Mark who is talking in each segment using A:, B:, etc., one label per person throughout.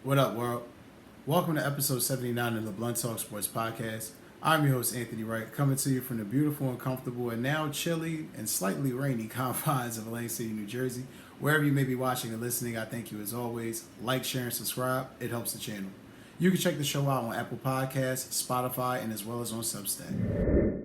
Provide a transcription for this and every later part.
A: What up, world? Welcome to episode 79 of the Blunt Talk Sports Podcast. I'm your host, Anthony Wright, coming to you from the beautiful and comfortable and now chilly and slightly rainy confines of Atlantic City, New Jersey. Wherever you may be watching or listening, I thank you as always. Like, share, and subscribe. It helps the channel. You can check the show out on Apple Podcasts, Spotify, and as well as on Substack.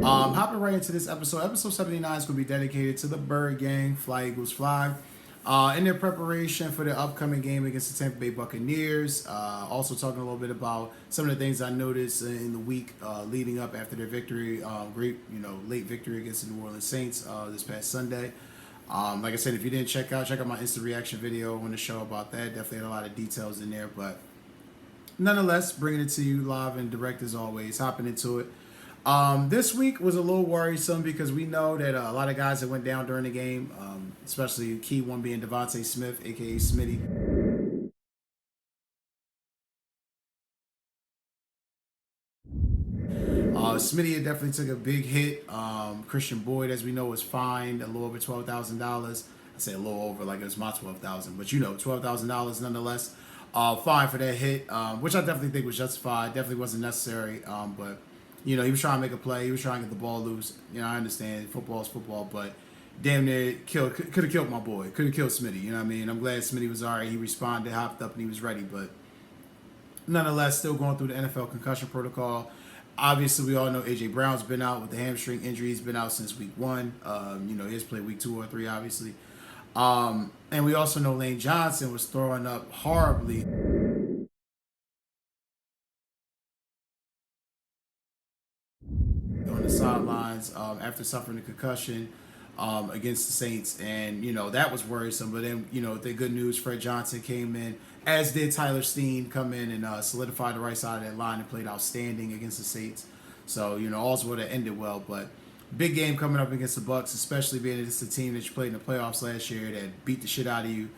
A: Hopping right into this episode 79 is going to be dedicated to the Bird Gang, Fly Eagles Fly, in their preparation for the upcoming game against the Tampa Bay Buccaneers. Also talking a little bit about some of the things I noticed in the week leading up after their victory, late victory against the New Orleans Saints this past Sunday. Like I said, if you didn't check out my instant reaction video on the show about that. Definitely had a lot of details in there, but nonetheless, bringing it to you live and direct as always, hopping into it. This week was a little worrisome because we know that a lot of guys that went down during the game, especially key one being Devonta Smith, aka Smitty. Smitty had definitely took a big hit. Christian Boyd, as we know, was fined a little over $12,000. I say a little over, like it was my $12,000, but $12,000 nonetheless. Fine for that hit, which I definitely think was justified. Definitely wasn't necessary, but he was trying to make a play. He was trying to get the ball loose. I understand football is football, but damn near could have killed my boy. Could have killed Smitty. You know what I mean? I'm glad Smitty was all right. He responded, hopped up, and he was ready. But nonetheless, still going through the NFL concussion protocol. Obviously, we all know A.J. Brown's been out with the hamstring injury. He's been out since week 1. He has played week 2 or 3, obviously. And we also know Lane Johnson was throwing up horribly on the sidelines after suffering a concussion against the Saints, and that was worrisome. But then the good news, Fred Johnson came in, as did Tyler Steen, come in and solidified the right side of that line and played outstanding against the Saints. So all's would have ended well, but big game coming up against the Bucs, especially being it's a team that you played in the playoffs last year that beat the shit out of you.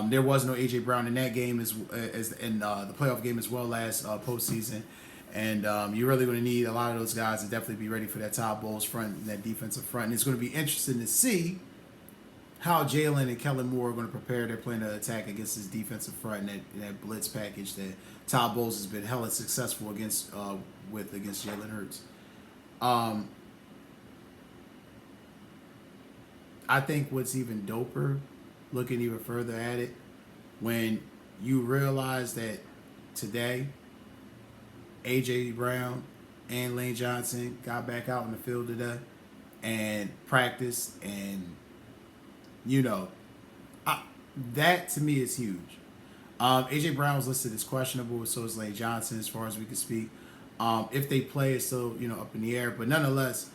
A: There was no A.J. Brown in that game as in the playoff game as well last postseason. And you're really going to need a lot of those guys to definitely be ready for that Todd Bowles front and that defensive front. And it's going to be interesting to see how Jalen and Kellen Moore are going to prepare their plan of attack against this defensive front and that blitz package that Todd Bowles has been hella successful against Jalen Hurts. I think what's even doper, looking even further at it, when you realize that today A.J. Brown and Lane Johnson got back out in the field today and practiced, and that to me is huge. A.J. Brown was listed as questionable, so is Lane Johnson as far as we can speak. If they play, it's still up in the air, but nonetheless,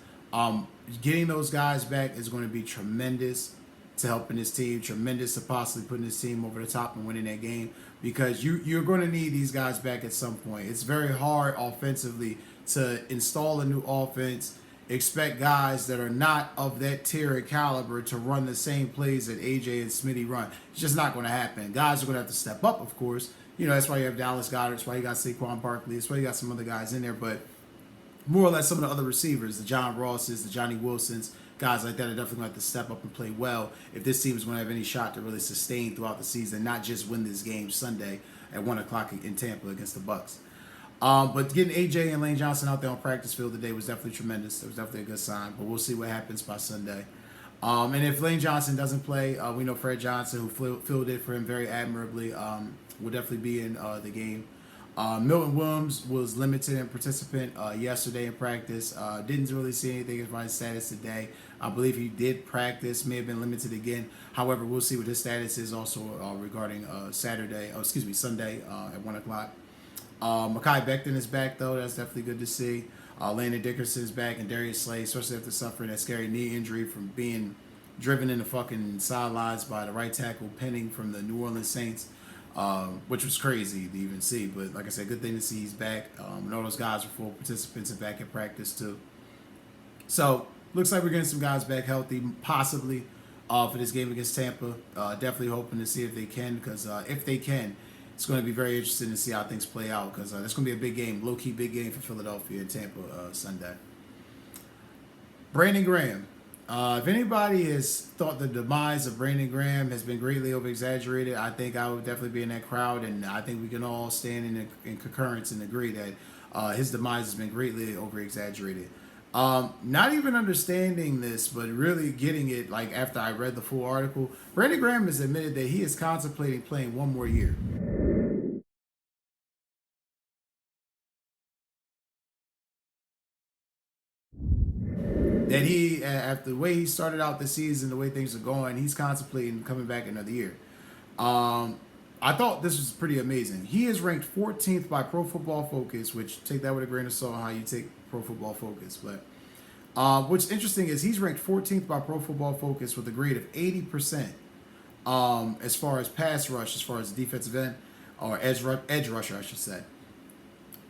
A: getting those guys back is going to be tremendous to helping this team, tremendous to possibly putting this team over the top and winning that game, because you're going to need these guys back at some point. It's very hard offensively to install a new offense, expect guys that are not of that tier and caliber to run the same plays that AJ and Smitty run. It's just not going to happen. Guys are going to have to step up, of course. That's why you have Dallas Goedert. That's why you got Saquon Barkley. That's why you got some other guys in there. But more or less some of the other receivers, the John Rosses, the Johnny Wilsons, guys like that are definitely going to have to step up and play well if this team is going to have any shot to really sustain throughout the season, not just win this game Sunday at 1 o'clock in Tampa against the Bucs. But getting AJ and Lane Johnson out there on practice field today was definitely tremendous. It was definitely a good sign, but we'll see what happens by Sunday. And if Lane Johnson doesn't play, we know Fred Johnson, who filled it for him very admirably, will definitely be in the game. Milton Williams was limited in participant yesterday in practice. Didn't really see anything about his status today. I believe he did practice, may have been limited again. However, we'll see what his status is also regarding Sunday at 1 o'clock. Mekhi Becton is back, though. That's definitely good to see. Landon Dickerson is back, and Darius Slay, especially after suffering that scary knee injury from being driven in the fucking sidelines by the right tackle Penning from the New Orleans Saints, which was crazy to even see. But like I said, good thing to see he's back. And all those guys are full participants and back at practice too. So looks like we're getting some guys back healthy, possibly for this game against Tampa. Definitely hoping to see if they can, because if they can, it's going to be very interesting to see how things play out, because that's going to be a big game, low-key big game for Philadelphia and Tampa Sunday. Brandon Graham. If anybody has thought the demise of Brandon Graham has been greatly over-exaggerated, I think I would definitely be in that crowd, and I think we can all stand in concurrence and agree that his demise has been greatly over-exaggerated. Not even understanding this, but really getting it, like, after I read the full article, Brandon Graham has admitted that he is contemplating playing one more year. That he, after the way he started out the season, the way things are going, he's contemplating coming back another year. I thought this was pretty amazing. He is ranked 14th by Pro Football Focus, which take that with a grain of salt how you take Pro Football Focus. But what's interesting is he's ranked 14th by Pro Football Focus with a grade of 80% as far as pass rush, as far as defensive end, or edge rusher, I should say.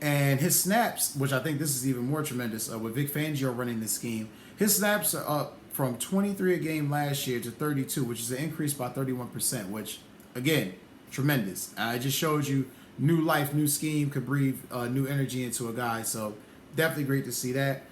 A: And his snaps, which I think this is even more tremendous, with Vic Fangio running this scheme, his snaps are up from 23 a game last year to 32, which is an increase by 31%, which, again, tremendous. It just shows you new life, new scheme could breathe new energy into a guy. So definitely great to see that.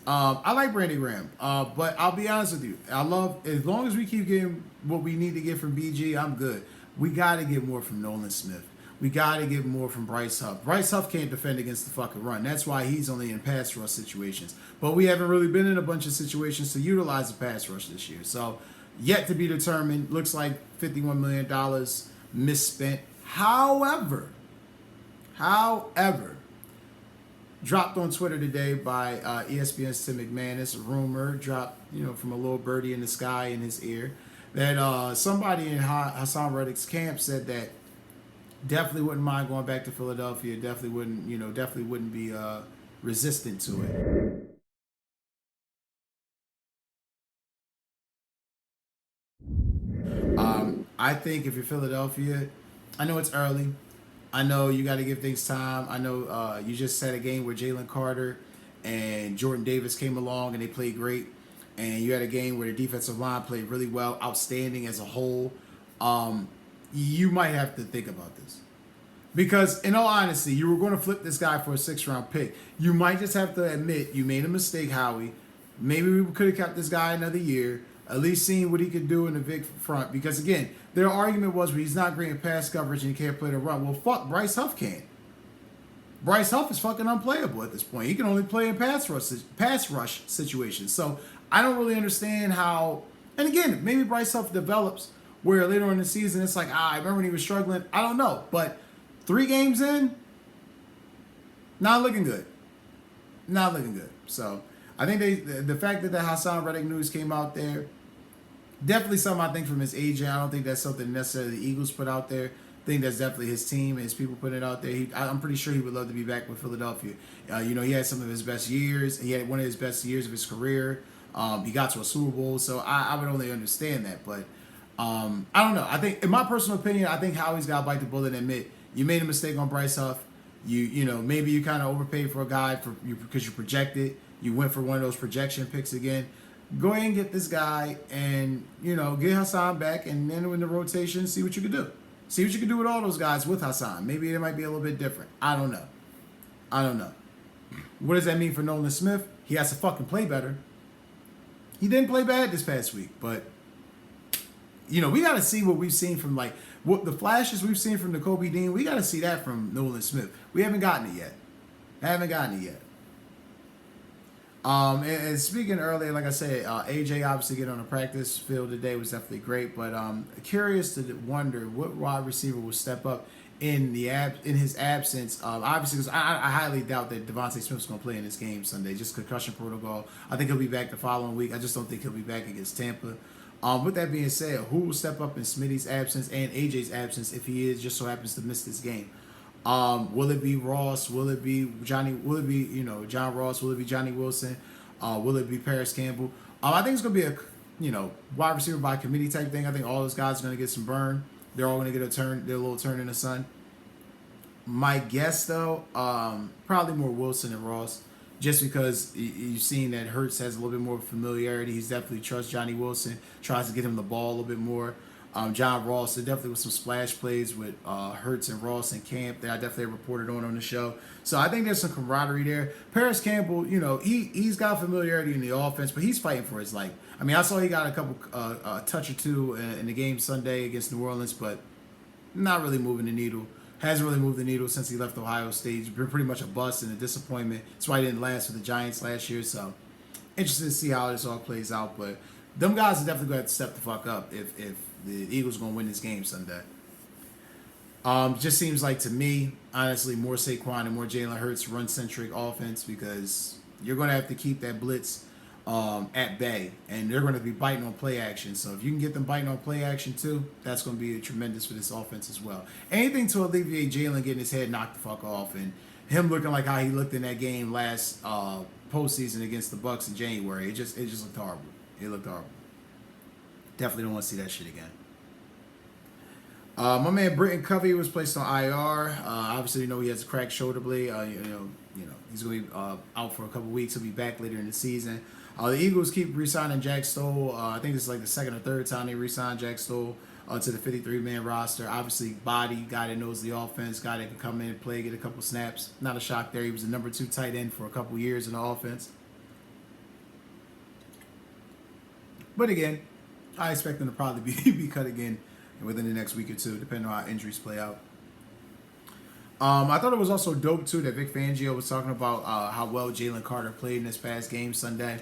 A: I like Brandon Graham, but I'll be honest with you. I love, as long as we keep getting what we need to get from BG, I'm good. We got to get more from Nolan Smith. We got to get more from Bryce Huff. Bryce Huff can't defend against the fucking run. That's why he's only in pass rush situations. But we haven't really been in a bunch of situations to utilize the pass rush this year. So, yet to be determined. Looks like $51 million misspent. However, dropped on Twitter today by ESPN's Tim McManus, a rumor dropped, from a little birdie in the sky in his ear, that somebody in Hassan Reddick's camp said that definitely wouldn't mind going back to Philadelphia. Definitely wouldn't be resistant to it. I think if you're Philadelphia, I know it's early. I know you got to give things time. I know you just had a game where Jalen Carter and Jordan Davis came along and they played great. And you had a game where the defensive line played really well, outstanding as a whole. You might have to think about this. Because, in all honesty, you were going to flip this guy for a 6th-round pick. You might just have to admit you made a mistake, Howie. Maybe we could have kept this guy another year, at least seeing what he could do in the Vic front. Because, again, their argument was, well, he's not great in pass coverage and he can't play the run. Well, fuck, Bryce Huff can. Bryce Huff is fucking unplayable at this point. He can only play in pass rush situations. So, I don't really understand how... And, again, maybe Bryce Huff develops where later in the season it's like, I remember when he was struggling. I don't know, but... 3 games in, not looking good. Not looking good. So I think the fact that the Hassan Reddick news came out there, definitely something I think from his agent. I don't think that's something necessarily the Eagles put out there. I think that's definitely his team and his people putting it out there. I'm pretty sure he would love to be back with Philadelphia. He had some of his best years. He had one of his best years of his career. He got to a Super Bowl, so I would only understand that. But I don't know. I think, in my personal opinion, I think Howie's got to bite the bullet and admit, you made a mistake on Bryce Huff. Maybe you kind of overpaid for a guy because you projected. You went for one of those projection picks again. Go ahead and get this guy and, get Hassan back and then in the rotation, see what you can do. See what you can do with all those guys with Hassan. Maybe it might be a little bit different. I don't know. What does that mean for Nolan Smith? He has to fucking play better. He didn't play bad this past week, but, we got to see what we've seen from, what the flashes we've seen from Nakobe Dean. We got to see that from Nolan Smith. We haven't gotten it yet. And speaking earlier, like I said, AJ obviously getting on the practice field today was definitely great. But curious to wonder what wide receiver will step up in his absence. Obviously, because I highly doubt that Devonta Smith's going to play in this game Sunday. Just concussion protocol. I think he'll be back the following week. I just don't think he'll be back against Tampa. With that being said, who will step up in Smitty's absence and AJ's absence if he just so happens to miss this game? Will it be Ross? Will it be Johnny? Will it be John Ross? Will it be Johnny Wilson? Will it be Paris Campbell? I think it's gonna be a wide receiver by committee type thing. I think all those guys are gonna get some burn. They're all gonna get their little turn in the sun. My guess though, probably more Wilson and Ross, just because you've seen that Hurts has a little bit more familiarity. He's definitely trusts Johnny Wilson, tries to get him the ball a little bit more. John Ross, there definitely was some splash plays with Hurts and Ross in camp that I definitely reported on the show. So I think there's some camaraderie there. Paris Campbell, he's got familiarity in the offense, but he's fighting for his life. I mean, I saw he got a couple a touch or two in the game Sunday against New Orleans, but not really moving the needle. Hasn't really moved the needle since he left Ohio State. He's been pretty much a bust and a disappointment. That's why he didn't last for the Giants last year. So interested to see how this all plays out. But them guys are definitely going to have to step the fuck up if the Eagles are going to win this game Sunday. Just seems like to me, honestly, more Saquon and more Jalen Hurts run-centric offense, because you're going to have to keep that blitz at bay, and they're going to be biting on play action. So if you can get them biting on play action too, that's going to be tremendous for this offense as well. Anything to alleviate Jalen getting his head knocked the fuck off and him looking like how he looked in that game last postseason against the Bucks in January. It just looked horrible. It looked horrible. Definitely don't want to see that shit again. My man Britton Covey was placed on IR. Obviously, he has a cracked shoulder blade. He's going to be out for a couple weeks. He'll be back later in the season. The Eagles keep re-signing Jack Stoll. I think it's like the second or third time they re-signed Jack Stoll to the 53-man roster. Obviously, body, guy that knows the offense, guy that can come in and play, get a couple snaps. Not a shock there. He was the number 2 tight end for a couple years in the offense. But again, I expect him to probably be cut again within the next week or two, depending on how injuries play out. I thought it was also dope, too, that Vic Fangio was talking about how well Jalen Carter played in this past game Sunday.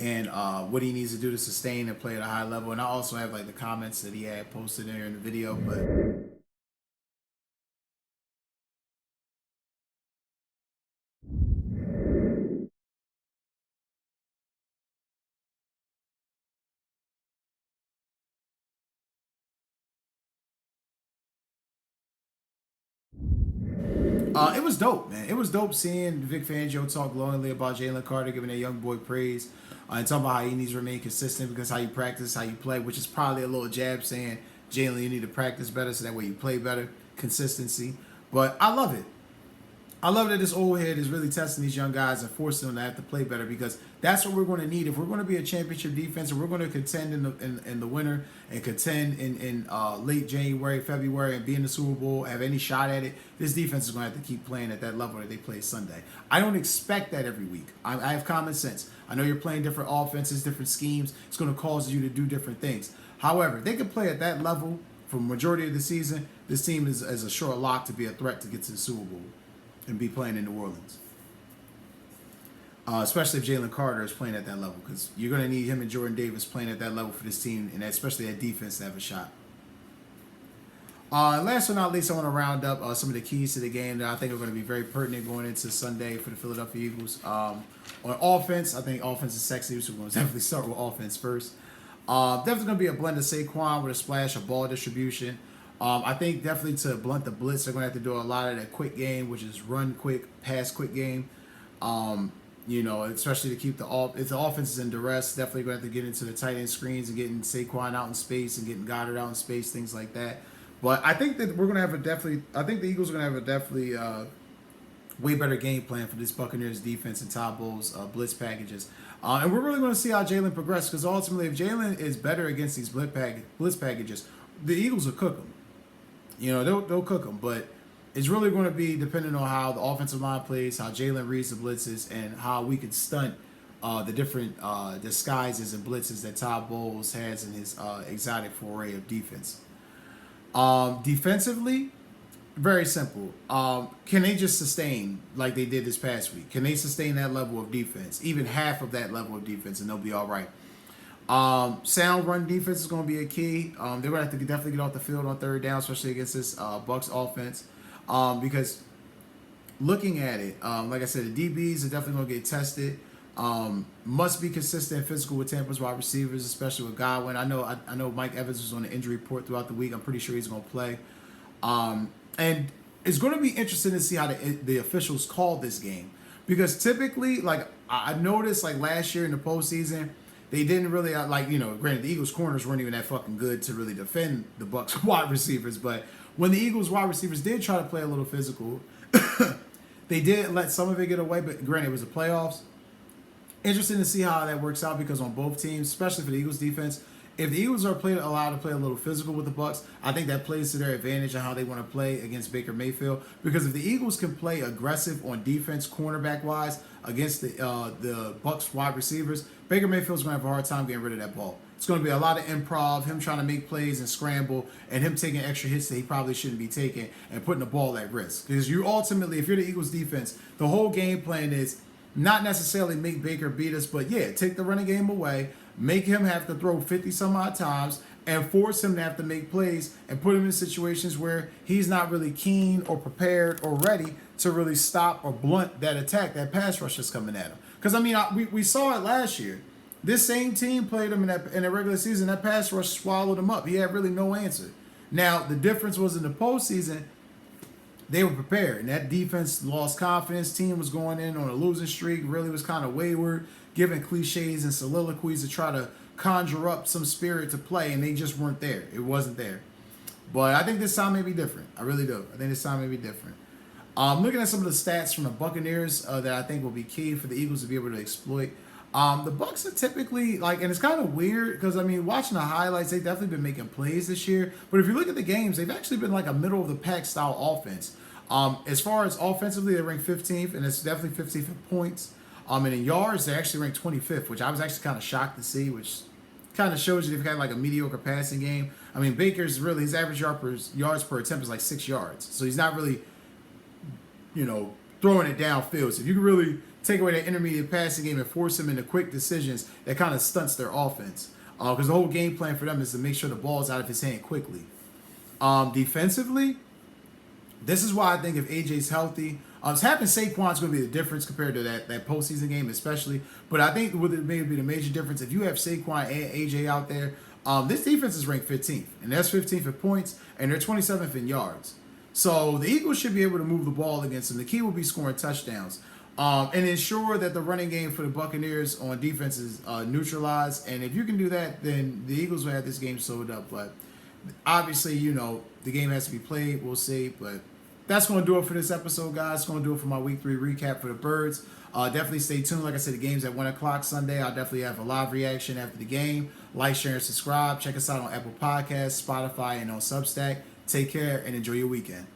A: And what he needs to do to sustain and play at a high level. And I also have the comments that he had posted there in the video, but it was dope, man. It was dope seeing Vic Fangio talk glowingly about Jalen Carter, giving that young boy praise, and talking about how he needs to remain consistent because how you practice, how you play, which is probably a little jab saying, Jalen, you need to practice better so that way you play better. Consistency. But I love it. I love that this old head is really testing these young guys and forcing them to have to play better, because that's what we're going to need. If we're going to be a championship defense and we're going to contend in the winter and contend in late January, February, and be in the Super Bowl, have any shot at it, this defense is going to have to keep playing at that level that they play Sunday. I don't expect that every week. I have common sense. I know you're playing different offenses, different schemes. It's going to cause you to do different things. However, they can play at that level for the majority of the season. This team is a sure lock to be a threat to get to the Super Bowl and be playing in New Orleans. Especially if Jalen Carter is playing at that level, because you're going to need him and Jordan Davis playing at that level for this team, and especially that defense to have a shot. Last but not least, I want to round up some of the keys to the game that I think are going to be very pertinent going into Sunday for the Philadelphia Eagles. On offense, I think offense is sexy, so we're going to definitely start with offense first. Definitely going to be a blend of Saquon with a splash of ball distribution. I think definitely to blunt the blitz, they're going to have to do a lot of that quick game, which is run quick, pass quick game. Especially to keep if the offense is in duress, definitely going to have to get into the tight end screens and getting Saquon out in space and getting Goddard out in space, things like that. But I think that we're going to have I think the Eagles are going to have a definitely way better game plan for this Buccaneers defense and Todd Bowles blitz packages. And we're really going to see how Jalen progresses, because ultimately if Jalen is better against these blitz packages, the Eagles will cook them. They'll cook them, but it's really going to be dependent on how the offensive line plays, how Jalen reads the blitzes, and how we can stunt the different disguises and blitzes that Todd Bowles has in his exotic foray of defense. Defensively, very simple. Can they just sustain like they did this past week? Can they sustain that level of defense, even half of that level of defense, and they'll be all right? Sound run defense is going to be a key. They're going to have to definitely get off the field on third down, especially against this Bucs offense. Because looking at it, like I said, the DBs are definitely going to get tested. Must be consistent and physical with Tampa's wide receivers, especially with Godwin. I know Mike Evans was on the injury report throughout the week. I'm pretty sure he's going to play. And it's going to be interesting to see how the officials call this game. Because typically, I noticed last year in the postseason, they didn't really granted the Eagles corners weren't even that fucking good to really defend the Bucks wide receivers, but when the Eagles wide receivers did try to play a little physical, they did let some of it get away, but granted it was the playoffs. Interesting to see how that works out because on both teams, especially for the Eagles defense, if the Eagles are allowed to play a little physical with the Bucks, I think that plays to their advantage on how they want to play against Baker Mayfield. Because if the Eagles can play aggressive on defense, cornerback wise, against the Bucks wide receivers, Baker Mayfield's going to have a hard time getting rid of that ball. It's going to be a lot of improv, him trying to make plays and scramble, and him taking extra hits that he probably shouldn't be taking and putting the ball at risk. Because you ultimately, if you're the Eagles defense, the whole game plan is not necessarily make Baker beat us, but yeah, take the running game away, make him have to throw 50 some odd times, and force him to have to make plays and put him in situations where he's not really keen or prepared or ready to really stop or blunt that attack, that pass rush that's coming at him. Because, I mean, we saw it last year. This same team played him in the regular season. That pass rush swallowed him up. He had really no answer. Now, the difference was in the postseason, they were prepared. And that defense lost confidence. Team was going in on a losing streak, really was kind of wayward, giving cliches and soliloquies to try to conjure up some spirit to play, and they just weren't there. It wasn't there. But I think this time may be different. I really do. I think this time may be different. Looking at some of the stats from the Buccaneers that I think will be key for the Eagles to be able to exploit. The Bucs are typically and it's kind of weird because I mean, watching the highlights, they've definitely been making plays this year. But if you look at the games, they've actually been like a middle of the pack style offense. As far as offensively, they rank 15th, and it's definitely 15th in points. And in yards, they actually ranked 25th, which I was actually kind of shocked to see, which kind of shows you they've got like a mediocre passing game. I mean, Baker's really, his average yards per attempt is like 6 yards. So he's not really, throwing it downfield. So if you can really take away that intermediate passing game and force them into quick decisions, that kind of stunts their offense. Because the whole game plan for them is to make sure the ball's out of his hand quickly. Defensively, this is why I think if AJ's healthy, it's having Saquon's going to be the difference compared to that postseason game especially. But I think what may be the major difference, if you have Saquon and AJ out there, this defense is ranked 15th. And that's 15th in points, and they're 27th in yards. So the Eagles should be able to move the ball against them. The key will be scoring touchdowns. And ensure that the running game for the Buccaneers on defense is neutralized. And if you can do that, then the Eagles will have this game sold up. But obviously, the game has to be played. We'll see. But that's going to do it for this episode, guys. It's going to do it for my Week 3 recap for the Birds. Definitely stay tuned. Like I said, the game's at 1 o'clock Sunday. I'll definitely have a live reaction after the game. Like, share, and subscribe. Check us out on Apple Podcasts, Spotify, and on Substack. Take care and enjoy your weekend.